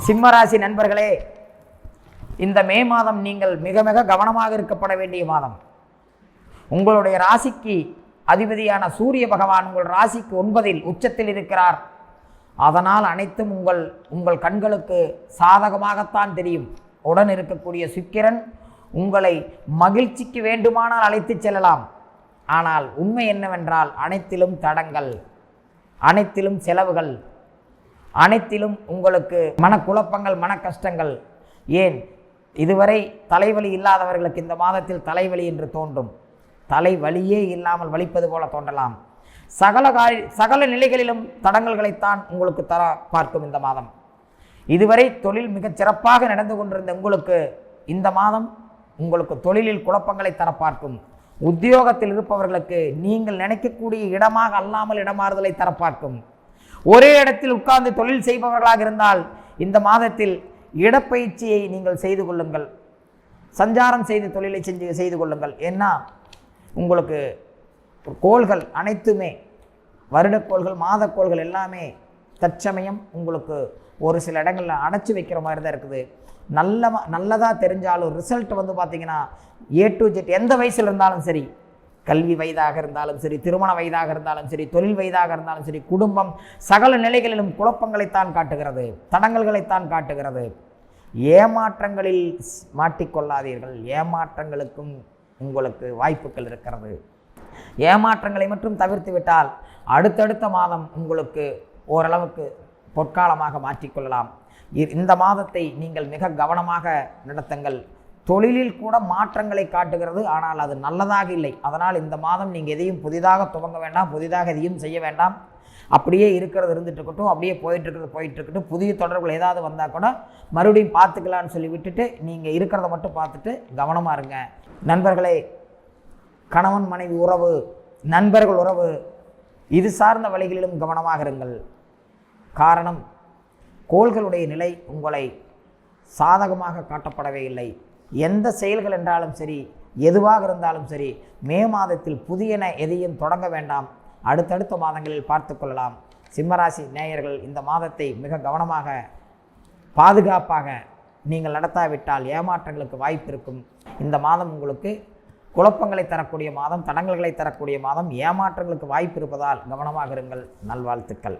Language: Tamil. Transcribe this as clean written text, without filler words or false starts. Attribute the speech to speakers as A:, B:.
A: சிம்மராசி நண்பர்களே, இந்த மே மாதம் நீங்கள் மிக மிக கவனமாக இருக்கப்பட வேண்டிய மாதம். உங்களுடைய ராசிக்கு அதிபதியான சூரிய பகவான் உங்கள் ராசிக்கு 9 உச்சத்தில் இருக்கிறார். அதனால் அனைத்தும் உங்கள் கண்களுக்கு சாதகமாகத்தான் தெரியும். உடன் இருக்கக்கூடிய சுக்கிரன் உங்களை மகிழ்ச்சிக்கு வேண்டுமானால் அழைத்து செல்லலாம். ஆனால் உண்மை என்னவென்றால் அனைத்திலும் தடங்கள், அனைத்திலும் செலவுகள், அனைத்திலும் உங்களுக்கு மனக்குழப்பங்கள், மன கஷ்டங்கள். ஏன் இதுவரை தலைவலி இல்லாதவர்களுக்கு இந்த மாதத்தில் தலைவலி என்று தோன்றும். தலைவலியே இல்லாமல் வலிப்பது போல தோன்றலாம். சகல நிலைகளிலும் தடங்கல்களைத்தான் உங்களுக்கு தர பார்க்கும் இந்த மாதம். இதுவரை தொழில் மிகச் சிறப்பாக நடந்து கொண்டிருந்த உங்களுக்கு இந்த மாதம் உங்களுக்கு தொழிலில் குழப்பங்களை தர பார்க்கும். உத்தியோகத்தில் இருப்பவர்களுக்கு நீங்கள் நினைக்கக்கூடிய இடமாக அல்லாமல் இடமாறுதலை தர பார்க்கும். ஒரே இடத்தில் உட்கார்ந்து தொழில் செய்பவர்களாக இருந்தால் இந்த மாதத்தில் இடப்பயிற்சியை நீங்கள் செய்து கொள்ளுங்கள். சஞ்சாரம் செய்து தொழிலை செய்து கொள்ளுங்கள். ஏன்னா உங்களுக்கு கோள்கள் அனைத்துமே, வருடக்கோள்கள், மாதக்கோள்கள் எல்லாமே தற்சமயம் உங்களுக்கு ஒரு சில இடங்களில் அடைச்சி வைக்கிற மாதிரி தான் இருக்குது. நல்லதாக தெரிஞ்சாலும் ரிசல்ட் வந்து பார்த்திங்கன்னா A to Z, எந்த வயசில் இருந்தாலும் சரி, கல்வி வயதாக இருந்தாலும் சரி, திருமண வயதாக இருந்தாலும் சரி, தொழில் வயதாக இருந்தாலும் சரி, குடும்பம் சகல நிலைகளிலும் குழப்பங்களைத்தான் காட்டுகிறது, தடங்கல்களைத்தான் காட்டுகிறது. ஏமாற்றங்களில் மாட்டிக்கொள்ளாதீர்கள். ஏமாற்றங்களுக்கும் உங்களுக்கு வாய்ப்புகள் இருக்கிறது. ஏமாற்றங்களை மட்டும் தவிர்த்து விட்டால் அடுத்தடுத்த மாதம் உங்களுக்கு ஓரளவுக்கு பொற்காலமாக மாற்றிக்கொள்ளலாம். இந்த மாதத்தை நீங்கள் மிக கவனமாக நடத்துங்கள். தொழிலில் கூட மாற்றங்களை காட்டுகிறது, ஆனால் அது நல்லதாக இல்லை. அதனால் இந்த மாதம் நீங்கள் எதையும் புதிதாக துவங்க வேண்டாம், புதிதாக எதையும் செய்ய வேண்டாம். அப்படியே இருக்கிறது இருந்துட்டு இருக்கட்டும், அப்படியே போயிட்டு இருக்கட்டும். புதிய தொடர்புகள் ஏதாவது வந்தால் கூட மறுபடியும் பார்த்துக்கலான்னு சொல்லி விட்டுட்டு நீங்கள் இருக்கிறத மட்டும் பார்த்துட்டு கவனமாக இருங்க. நண்பர்களே, கணவன் மனைவி உறவு, நண்பர்கள் உறவு, இது சார்ந்த வழிகளிலும் கவனமாக இருங்கள். காரணம், கோள்களுடைய நிலை உங்களை சாதகமாக காட்டப்படவே இல்லை. எந்த செயல்கள் என்றாலும் சரி, எதுவாக இருந்தாலும் சரி, மே மாதத்தில் புதியன எதையும் தொடங்க வேண்டாம். அடுத்தடுத்த மாதங்களில் பார்த்து கொள்ளலாம். சிம்மராசி நேயர்கள் இந்த மாதத்தை மிக கவனமாக பாதுகாப்பாக நீங்கள் நடத்தாவிட்டால் ஏமாற்றங்களுக்கு வாய்ப்பு இருக்கும். இந்த மாதம் உங்களுக்கு குழப்பங்களை தரக்கூடிய மாதம், தடங்கல்களை தரக்கூடிய மாதம், ஏமாற்றங்களுக்கு வாய்ப்பு இருப்பதால் கவனமாக இருங்கள். நல்வாழ்த்துக்கள்.